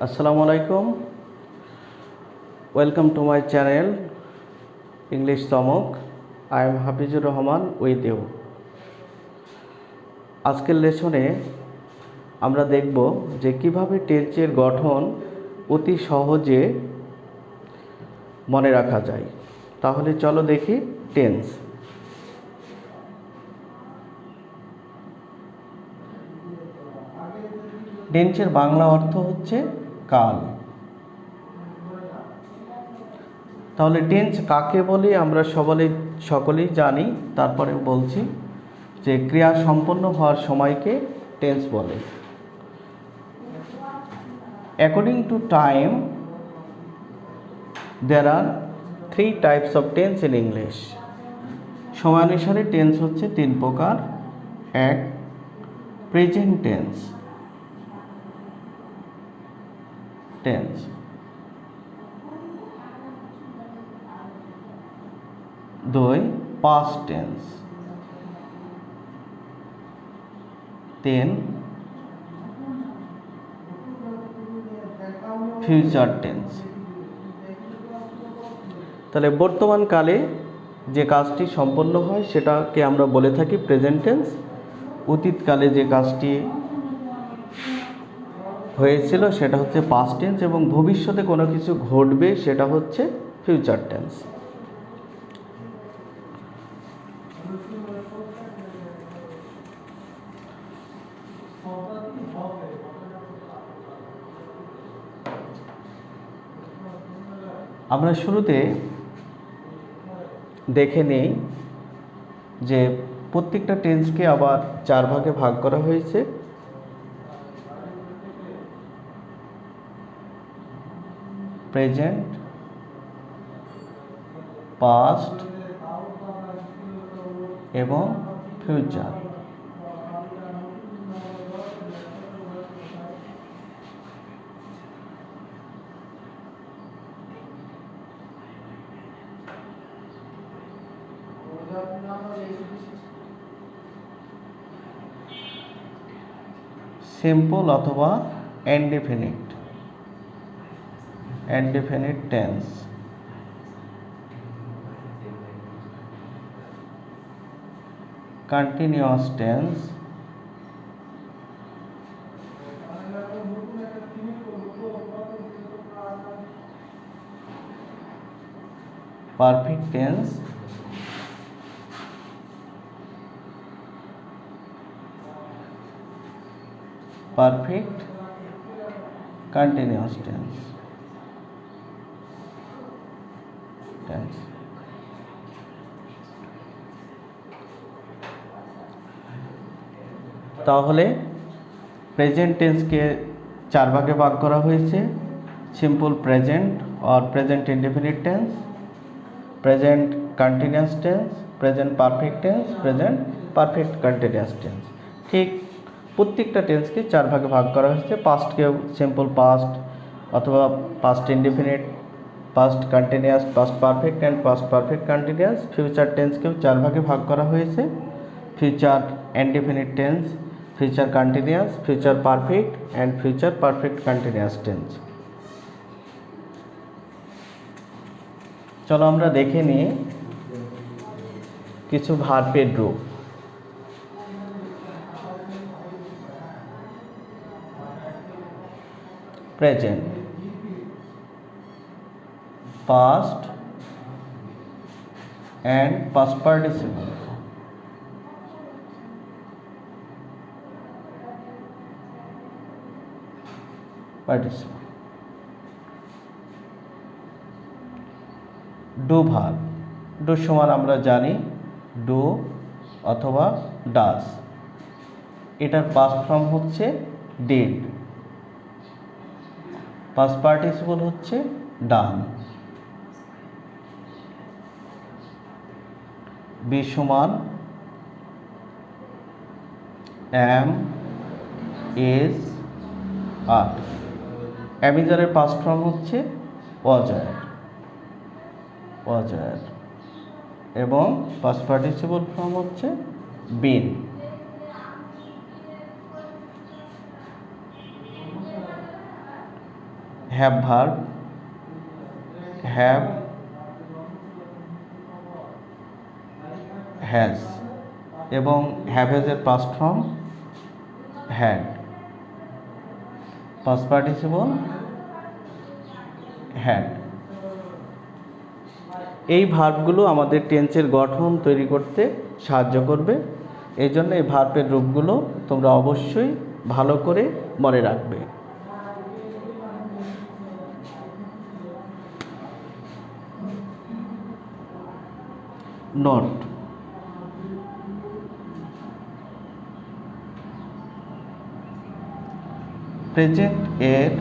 Assalamu alaikum. Welcome to my channel English Tomok. I am Hafizur Rahman with you. আজকের লেসনে আমরা দেখব যে কিভাবে টেন্সের গঠন অতি সহজে মনে রাখা যায়। তাহলে চলো দেখি টেন্স। টেন্সের বাংলা অর্থ হচ্ছে কাল। তাহলে টেন্স কাকে বলে আমরা সকলেই জানি, তারপরে বলছি যে ক্রিয়া সম্পন্ন হওয়ার সময়কে টেন্স বলে। According to time there are 3 types of tense in English. সময়ানুসারে টেন্স হচ্ছে 3 প্রকার। 1. Present tense. 2. past tense। 3. future tense। তাহলে বর্তমান কালে যে কাজটি সম্পন্ন হয় সেটাকে আমরা বলে থাকি প্রেজেন্ট টেন্স। অতীতকালে যে কাজটি হয়েছিল সেটা হচ্ছে পাস্ট টেন্স, এবং ভবিষ্যতে কোনো কিছু ঘটবে সেটা হচ্ছে ফিউচার টেন্স। আমরা শুরুতে দেখে নেই যে প্রত্যেকটা টেন্সকে আবার 4 ভাগে ভাগ করা হয়েছে। প্রেজেন্ট, পাস্ট এবং ফিউচার। সিম্পল অথবা indefinite tense. Continuous tense, perfect tense, perfect continuous tense. তাহলে প্রেজেন্ট টেন্সকে 4 ভাগে ভাগ করা হয়েছে। Simple present or present indefinite tense, present continuous tense, present perfect tense, present perfect continuous tense. ঠিক প্রত্যেকটা টেন্সকে 4 ভাগে ভাগ করা হয়েছে। পাস্টকেও সিম্পল পাস্ট অথবা past indefinite, past continuous, past perfect and past perfect continuous. Future টেন্সকেও 4 ভাগে ভাগ করা হয়েছে। Future indefinite tense, future continuous, future perfect and future perfect continuous tense. চলো আমরা দেখে নিই কিছু ভার্বের রূপ। Present, past and past participle. Do verb. Do সমান আমরা জানি ডু অথবা ডাজ। এটার পাস্ট ফর্ম হচ্ছে ডিড, পাস্ট পার্টিসিপল হচ্ছে ডান। বি সমান এম, ইজ, আর। অ্যামিজারের পাস্ট ফর্ম হচ্ছে ওয়াজার এবং পাস্ট পার্টিসিপল ফর্ম হচ্ছে been. Have verb, have, has এবং হ্যাভেজের past form had. Past participle had. এই ভার্বগুলো আমাদের টেন্সের গঠন তৈরি করতে সাহায্য করবে। এই জন্য এই ভার্বের রূপগুলো তোমরা অবশ্যই ভালো করে মনে রাখবে। নোট: প্রেজেন্ট এর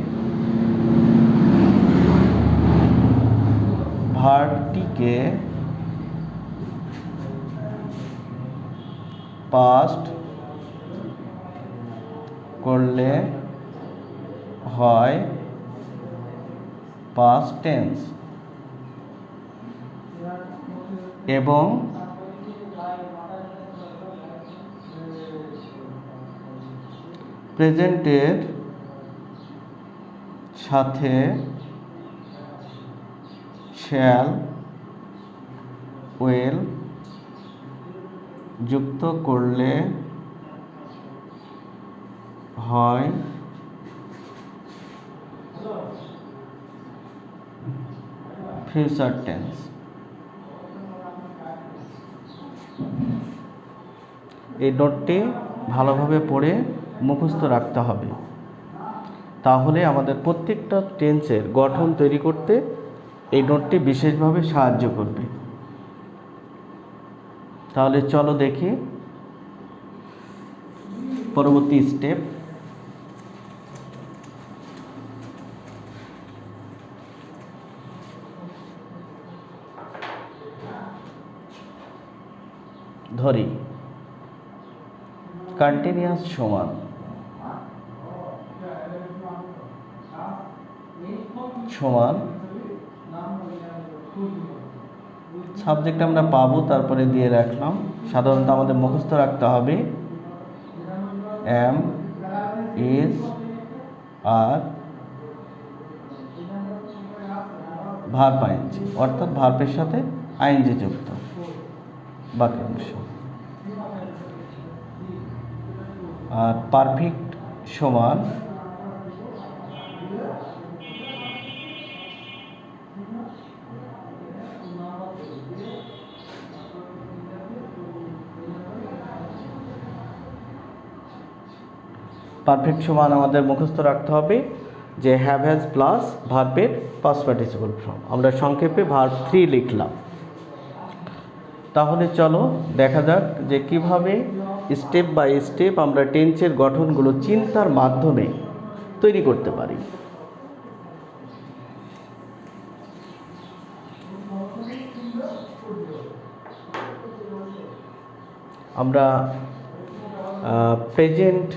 ভার্বটিকে পাস্ট করলে হয় পাস্ট টেন্স এবং প্রেজেন্টের সাথে শ্যাল, উইল যুক্ত করলে হয় ফিউচার টেন্স। এই নোটটি ভালোভাবে পড়ে মুখস্থ রাখতে হবে, তাহলে আমাদের প্রত্যেকটা টেন্সের গঠন তৈরি করতে এই নোটটি বিশেষভাবে সাহায্য করবে। তাহলে চলো দেখি পরবর্তী স্টেপ। ধরি কন্টিনিউয়াস সমান সমান সাবজেক্ট আমরা পাবো, তারপরে দিয়ে রাখলাম। সাধারণত আমাদের মুখস্থ রাখতে হবে am, is, are verb ING, অর্থাৎ ভার্বের সাথে আইএনজি যুক্ত বাক্যাংশ। আর পারফেক্ট সমান পারফেক্ট সমান আমাদের মুখস্থ রাখতে হবে যে হ্যাভ হ্যাজ প্লাস ভার্বের পাস্ট পার্টিসিপল ফর্ম। আমরা সংক্ষেপে ভার্ব 3 লিখলাম। তাহলে চলো দেখা যাক যে কিভাবে স্টেপ বাই স্টেপ আমরা টেন্সের গঠনগুলো চিন্তার মাধ্যমে তৈরি করতে পারি। আমরা প্রেজেন্ট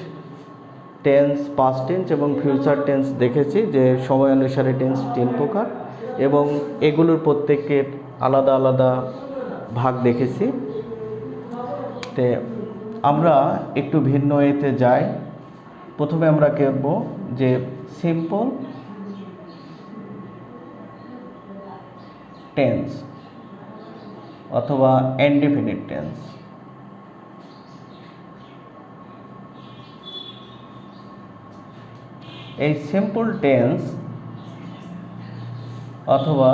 টেন্স, পাস্ট টেন্স এবং ফিউচার টেন্স দেখেছি যে সময় অনুসারে টেন্স 3 প্রকার এবং এগুলোর প্রত্যেকের আলাদা আলাদা ভাগ দেখেছি। তে আমরা একটু ভিন্ন এতে যাই। প্রথমে আমরা করব যে সিম্পল টেন্স অথবা ইনডেফিনিট টেন্স। এই সিম্পল টেন্স অথবা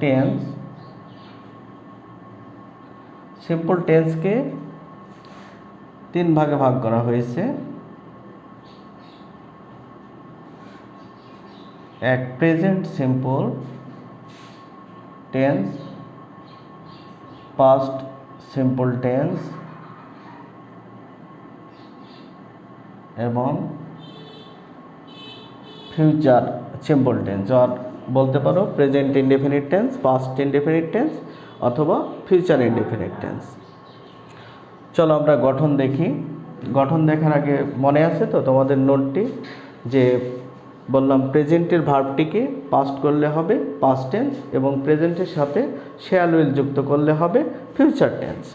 টেন্স, সিম্পল টেন্সকে 3 ভাগে ভাগ করা হয়েছে। এক present simple tense, past simple tense এবং ফিউচার সিম্পল টেন্স, আর বলতে পারো present indefinite tense, past indefinite tense অথবা ফিউচার ইনডেফিনিট টেন্স। চলো আমরা গঠন দেখি। গঠন দেখার আগে মনে আছে তো তোমাদের নোটটি যে বললাম প্রেজেন্টের ভার্বটিকে পাস্ট করলে হবে পাস্ট টেন্স এবং প্রেজেন্টের সাথে শ্যাল উইল যুক্ত করলে হবে ফিউচার টেন্স।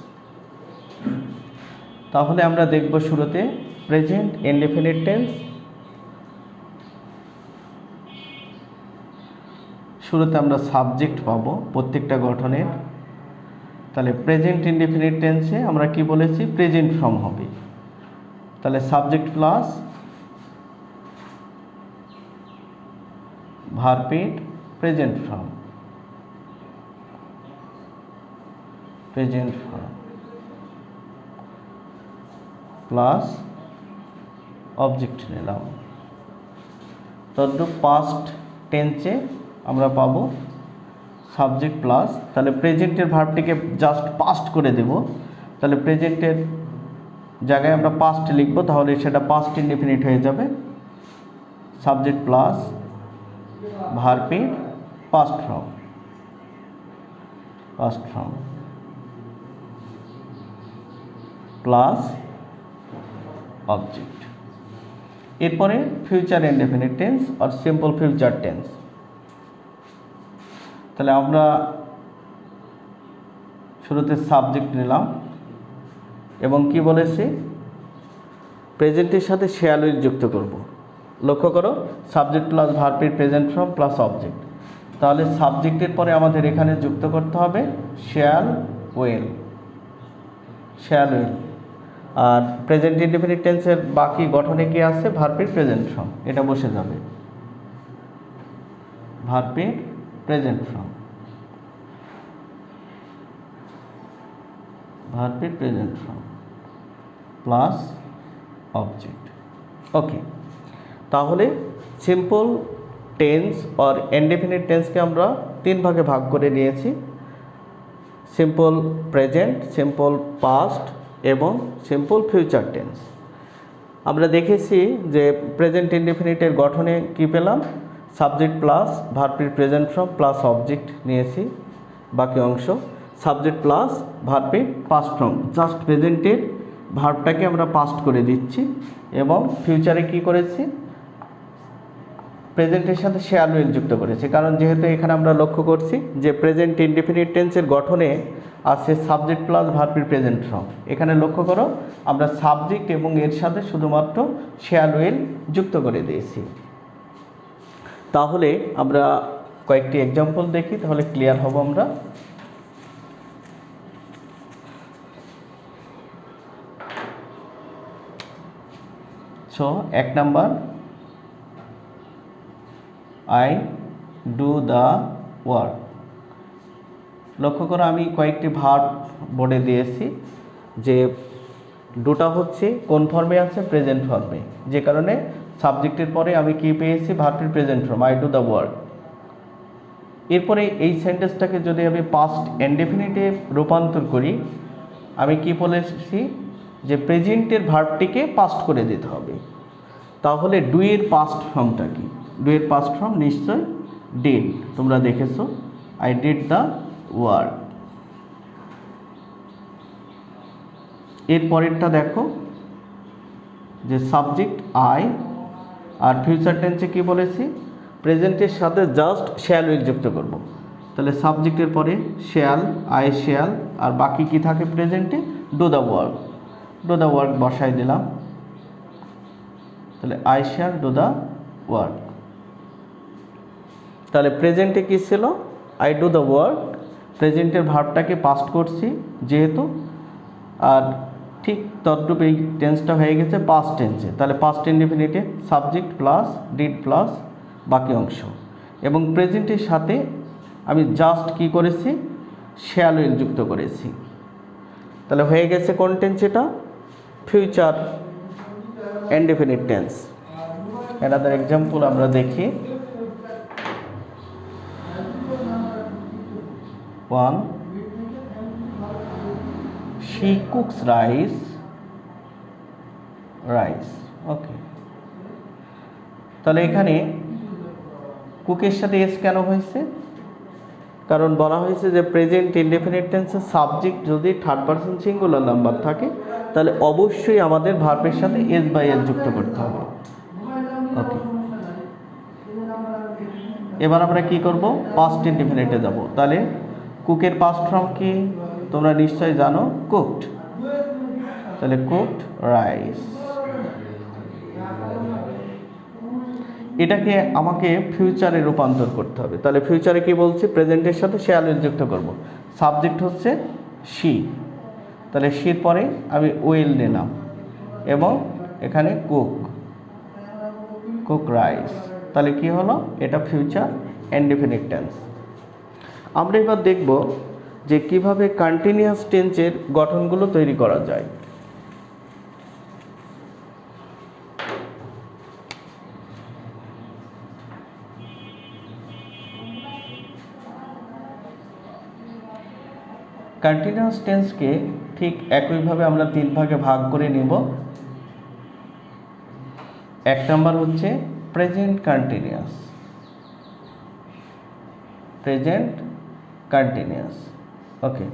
তাহলে আমরা দেখব শুরুতে প্রেজেন্ট ইনডেফিনিট টেন্স শুরুতে আমরা সাবজেক্ট পাবো প্রত্যেকটা গঠনের। তাহলে প্রেজেন্ট ইনডেফিনিট টেন্সে আমরা কি বলেছি, প্রেজেন্ট ফর্ম হবে। তাহলে সাবজেক্ট প্লাস ভার্বের present form, present form plus object নিলাম। তদ্রূপ পাস্ট টেন্সে আমরা পাবো সাবজেক্ট প্লাস, তাহলে প্রেজেন্টের ভার্বটিকে জাস্ট পাস্ট করে দেব। তাহলে প্রেজেন্টের জায়গায় আমরা পাস্ট লিখব, তাহলে সেটা পাস্ট ইনডেফিনিট হয়ে যাবে। সাবজেক্ট প্লাস ভার্বের past form, past form plus object. এরপরে ফিউচার ইনডেফিনিট টেন্স আর সিম্পল ফিউচার টেন্স। তাহলে আমরা শুরুতে সাবজেক্ট নিলাম এবং কি বলেছি, প্রেজেন্টের সাথে শ্যাল উইল যুক্ত করব। লক্ষ্য করো, সাবজেক্ট প্লাস ভার্বের প্রেজেন্ট ফর্ম প্লাস অবজেক্ট। তাহলে সাবজেক্টের পরে আমাদের এখানে যুক্ত করতে হবে শ্যাল উইল, শ্যাল উইল। আর প্রেজেন্ট ইনডেফিনিট টেন্সের বাকি গঠনে কি আছে, ভার্বের প্রেজেন্ট ফর্ম, এটা বসে যাবে ভার্বের প্রেজেন্ট ফর্ম, ভার্বের প্রেজেন্ট ফর্ম প্লাস অবজেক্ট। ওকে, তাহলে সিম্পল টেন্স আর ইনডেফিনিট টেন্সকে আমরা 3 ভাগে ভাগ করে নিয়েছি, সিম্পল প্রেজেন্ট, সিম্পল পাস্ট এবং সিম্পল ফিউচার টেন্স। আমরা দেখেছি যে প্রেজেন্ট ইনডেফিনিটের গঠনে কি পেলাম, সাবজেক্ট প্লাস ভার্বের প্রেজেন্ট ফর্ম প্লাস অবজেক্ট নিয়েছি বাকি অংশ। সাবজেক্ট প্লাস ভার্বের পাস্ট ফর্ম, জাস্ট প্রেজেন্টের ভার্বটাকে আমরা পাস্ট করে দিচ্ছি। এবং ফিউচারে কি করেছি, প্রেজেন্টের সাথে শ্যাল উইল যুক্ত করেছি, কারণ যেহেতু এখানে আমরা লক্ষ্য করছি যে প্রেজেন্ট ইনডেফিনিট টেন্সের গঠনে আছে সাবজেক্ট প্লাস ভার্বের প্রেজেন্ট ফর্ম। এখানে লক্ষ্য করো, আমরা সাবজেক্ট এবং এর সাথে শুধুমাত্র শ্যাল উইল যুক্ত করে দিয়েছি। তাহলে আমরা কয়েকটি এক্সাম্পল দেখি, তাহলে ক্লিয়ার হব আমরা। So 1 number, I do the work. লক্ষ্য করো, আমি কয়েকটি ভার্ব বোর্ডে দিয়েছি, যে ডুটা হচ্ছে কোন ফর্মে আছে, প্রেজেন্ট ফর্মে, যে কারণে সাবজেক্টের পরে আমি কি পেয়েছি, ভার্বের present form, I do the work. এরপরে এই সেন্টেন্সটাকে যদি আমি পাস্ট ইনডেফিনিটে রূপান্তর করি, আমি কি বলেছি যে প্রেজেন্টের ভার্বটিকে পাস্ট করে দিতে হবে। তাহলে ডু এর পাস্ট ফর্মটা কি, ডু এর পাস্ট ফর্ম নিশ্চয় ডিড, তোমরা দেখেছো, আই ডিড দ্য ওয়ার্ক। এর পরেরটা দেখো, যে সাবজেক্ট আই, আর ফিউচার টেন্সে কি বলেছি, প্রেজেন্টের সাথে জাস্ট শ্যাল উইল যুক্ত করব। তাহলে সাবজেক্টের পরে শ্যাল, আই শ্যাল, আর বাকি কি থাকে প্রেজেন্টে, do the work, do the work বসাই দিলাম। তাহলে I shall do the work. তাহলে প্রেজেন্টে কি ছিল, আই ডু দ্য ওয়ার্ক, প্রেজেন্টের ভার্বটাকে পাস্ট করছি যেহেতু, আর ঠিক তদ্রূপ এই টেন্সটা হয়ে গেছে পাস্ট টেন্সে। তাহলে পাস্ট ইনডেফিনিটে সাবজেক্ট প্লাস ডিড প্লাস বাকি অংশ, এবং প্রেজেন্টের সাথে আমি জাস্ট কি করেছি, শ্যাল উইল যুক্ত করেছি। তাহলে হয়ে গেছে কোন টেন্স, এটা future indefinite tense. Another example আমরা দেখি। 1, she cooks rice, ওকে। তাহলে এখানে কুকের সাথে এস কেন হয়েছে, কারণ বলা হয়েছে যে প্রেজেন্ট ইনডেফিনিট টেন্সের সাবজেক্ট যদি থার্ড পারসন সিঙ্গুলার নাম্বার থাকে, তাহলে অবশ্যই আমাদের ভার্বের সাথে এস বাই এস যুক্ত করতে হবে। ওকে, এবার আমরা কি করব, পাস্ট ইনডেফিনিটে যাব। তাহলে কুকের পাস্ট ফর্ম কি তোমরা নিশ্চয়ই জানো, কুকড। তাহলে কুকড রাইস। এটাকে আমাকে ফিউচারে রূপান্তর করতে হবে। তাহলে ফিউচারে কি বলছি, প্রেজেন্টের সাথে শ্যাল উইল যুক্ত করব। সাবজেক্ট হচ্ছে শি, তাহলে শির পরে আমি উইল নিলাম এবং এখানে কুক রাইস। তাহলে কি হলো, এটা ফিউচার ইনডেফিনিট টেন্স। আমরা এবার দেখব যে কিভাবে কন্টিনিউয়াস টেন্সের গঠনগুলো তৈরি করা যায়। কন্টিনিউয়াস টেন্সকে ঠিক একইভাবে আমরা 3 ভাগে ভাগ করে নেব। এক নম্বর হচ্ছে present continuous, okay.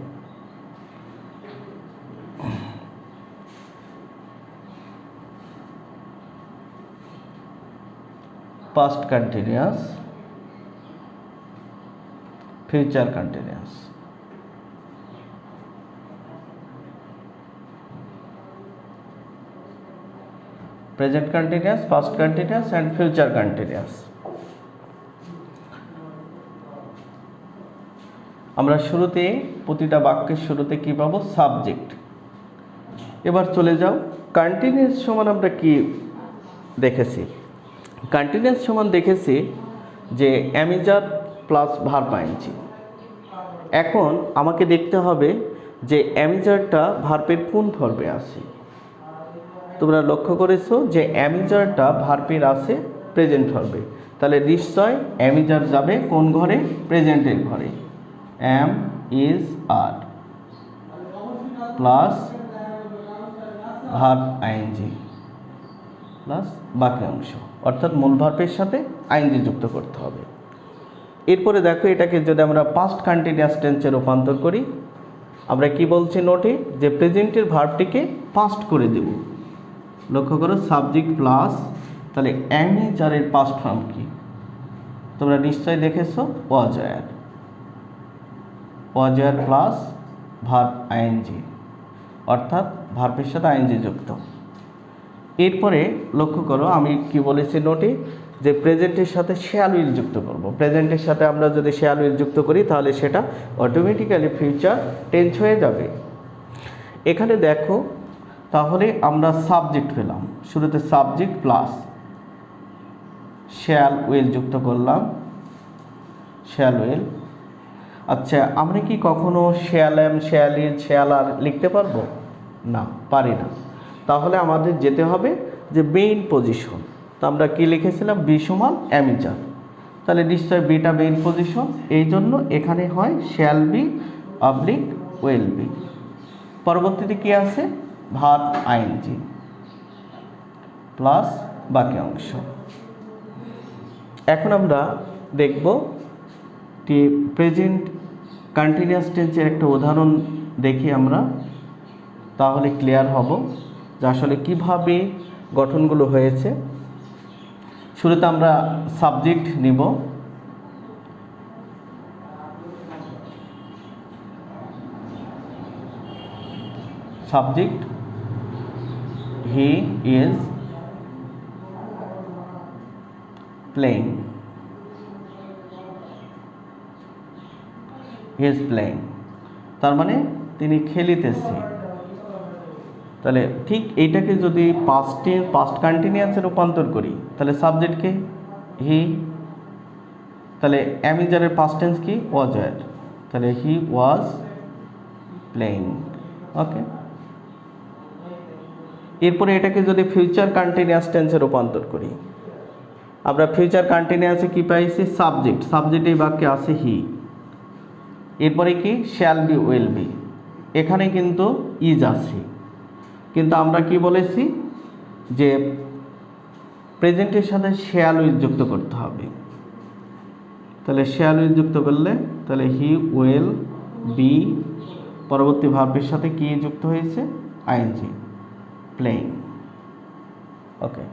Past continuous, future continuous. Present continuous, past continuous and future continuous. আমরা শুরুতে প্রতিটা বাক্যের শুরুতে কি পাবো, সাবজেক্ট। এবার চলে যাও, কন্টিনিউয়াস সমান আমরা কি দেখেছি, কন্টিনিউয়াস সমান দেখেছি যে অ্যামিজার প্লাস ভার্ব আইএনজি। এখন আমাকে দেখতে হবে যে অ্যামিজারটা ভার্বের কোন ফর্মে আছে। তোমরা লক্ষ্য করেছো যে অ্যামিজারটা ভার্বের আছে প্রেজেন্ট ফর্মে, তাহলে নিশ্চয় অ্যামিজার যাবে কোন ঘরে, প্রেজেন্টের ঘরে। Am is are plus verb ING plus বাকি অংশ, অর্থাৎ মূল ভার্বের সাথে আইএনজি যুক্ত করতে হবে। এরপরে দেখো, এটাকে যদি আমরা পাস্ট কন্টিনিউয়াস টেন্সে রূপান্তর করি, আমরা কি বলছি নোটে, যে প্রেজেন্টের ভার্বটিকে পাস্ট করে দেব। লক্ষ্য করো, সাবজেক্ট প্লাস, তাহলে অ্যামিজারের পাস্ট ফর্ম কি তোমরা নিশ্চয়ই দেখেছো, ওয়াজার প্লাস ভার্ব আইএনজি, অর্থাৎ ভার্বের সাথে আইএনজি যুক্ত। এরপরে লক্ষ্য করো, আমি কি বলেছি নোটে, যে প্রেজেন্টের সাথে শ্যাল উইল যুক্ত করব। প্রেজেন্টের সাথে আমরা যদি শ্যাল উইল যুক্ত করি তাহলে সেটা অটোমেটিক্যালি ফিউচার টেন্স হয়ে যাবে। এখানে দেখো, তাহলে আমরা সাবজেক্ট পেলাম, শুরুতে সাবজেক্ট প্লাস শ্যাল উইল যুক্ত করলাম, শ্যাল উইল। আচ্ছা, আমরা কি কখনো shall am, shall is, shall are লিখতে পারবো না? পারি না। তাহলে আমাদের যেতে হবে যে মেইন পজিশন। তো আমরা কি লিখেছিলাম, বি সমান অ্যামিজার, তাহলে নিশ্চয় বিটা মেইন পজিশন, এই জন্য এখানে হয় shall be oblique will be. পরবর্তীতে কি আছে, ভার্ব আইএনজি প্লাস বাকি অংশ। এখন আমরা দেখব যে প্রেজেন্ট কন্টিনিউয়াস টেন্সের একটা উদাহরণ দেখি আমরা, তাহলে ক্লিয়ার হব যে আসলে কিভাবে গঠনগুলো হয়েছে। শুরুতে আমরা সাবজেক্ট নিব, সাবজেক্ট হি ইজ প্লেইং, তার মানে তিনি খেলিতেছে। তাহলে ঠিক এইটাকে যদি পাস্ট কন্টিনিউয়াসে রূপান্তর করি, তাহলে সাবজেক্টকে হি, তাহলে অ্যামিজারের পাস্ট টেন্স কি, ওয়াজার, তাহলে হি ওয়াজ প্লেইং, ওকে। এরপরে এটাকে যদি ফিউচার কন্টিনিউয়াস টেন্সে রূপান্তর করি, আমরা ফিউচার কন্টিনিউয়াসে কি পাইছি, সাবজেক্ট এই বাক্যে আছে হি, এরপরে কি শ্যাল বি উইল বি, এখানে কিন্তু ইজ আছে, কিন্তু আমরা কি বলেছি যে প্রেজেন্টের সাথে শ্যাল উইল যুক্ত করতে হবে। তাহলে শ্যাল উইল যুক্ত করলে তাহলে হি উইল বি, পরবর্তী ভার্বের সাথে কি যুক্ত হয়েছে, আইএনজি, প্লেইং, ওকে।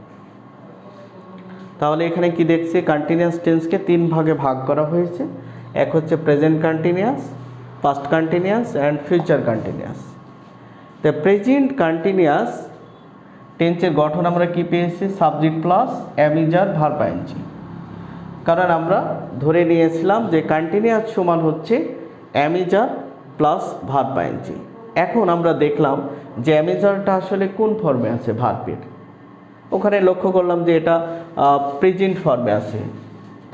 তাহলে এখানে কি দেখছি, কন্টিনিউয়াস টেন্সকে 3 ভাগে ভাগ করা হয়েছে। এক হচ্ছে present continuous, past continuous and future continuous. The present continuous টেন্সের গঠন আমরা কি পেয়েছি? Subject plus am is are verb ING. কারণ আমরা ধরে নিয়েছিলাম যে কন্টিনিউয়াস সমান হচ্ছে অ্যামিজার প্লাস ভার্ব আইএনজি। এখন আমরা দেখলাম যে অ্যামিজারটা আসলে কোন ফর্মে আছে ভার্বের। ওখানে লক্ষ্য করলাম যে এটা প্রেজেন্ট ফর্মে আছে,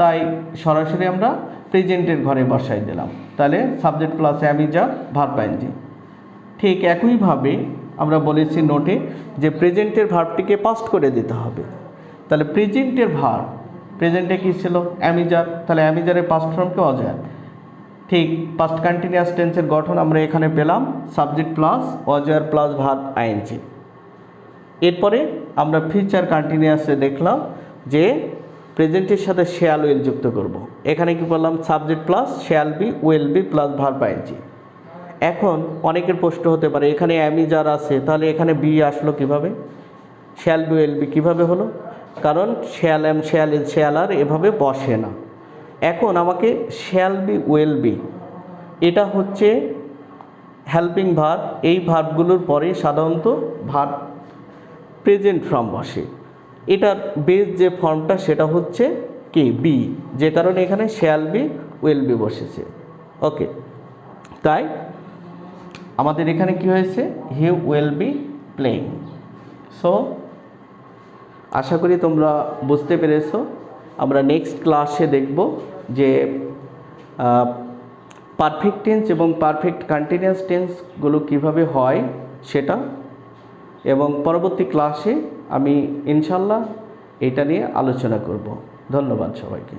তাই সরাসরি আমরা প্রেজেন্টের ঘরে বসাই দিলাম। তাহলে subject plus am is are verb ING. ঠিক একইভাবে আমরা বলেছি নোটে যে প্রেজেন্টের ভার্বটিকে পাস্ট করে দিতে হবে। তাহলে প্রেজেন্টের ভার্ব, প্রেজেন্টে কী ছিল? অ্যামিজার, তাহলে অ্যামিজারের পাস্ট ফর্মকে অজয়। ঠিক পাস্ট কন্টিনিউয়াস টেন্সের গঠন আমরা এখানে পেলাম সাবজেক্ট প্লাস অজয় প্লাস ভার্ব আইএনজি। এরপরে আমরা ফিউচার কন্টিনিউয়াসে দেখলাম যে প্রেজেন্টের সাথে শ্যাল উইল যুক্ত করব। এখানে কি বললাম? Subject plus shall be will be plus verb ING. এখন অনেকের প্রশ্ন হতে পারে এখানে অ্যামিজার আছে, তাহলে এখানে বি আসলো কিভাবে? শ্যাল বি উইল বি কীভাবে হলো? কারণ shall am shall is shall are এভাবে বসে না। এখন আমাকে শ্যাল বি উইল বি, এটা হচ্ছে হেল্পিং ভার্ব। এই ভার্বগুলোর পরে সাধারণত ভার্ব প্রেজেন্ট ফর্ম বসে। এটার বেস যে ফর্মটা সেটা হচ্ছে কি? বি, যে কারণে এখানে শ্যাল বি উইল বি বসেছে। ওকে, তাই আমাদের এখানে কি হয়েছে? He will be playing. So আশা করি তোমরা বুঝতে পেরেছো। আমরা নেক্সট ক্লাসে দেখব যে পারফেক্ট টেন্স এবং পারফেক্ট কন্টিনিউয়াস টেন্সগুলো কীভাবে হয় সেটা, এবং পরবর্তী ক্লাসে আমি ইনশাল্লাহ এটা নিয়ে আলোচনা করব। ধন্যবাদ সবাইকে।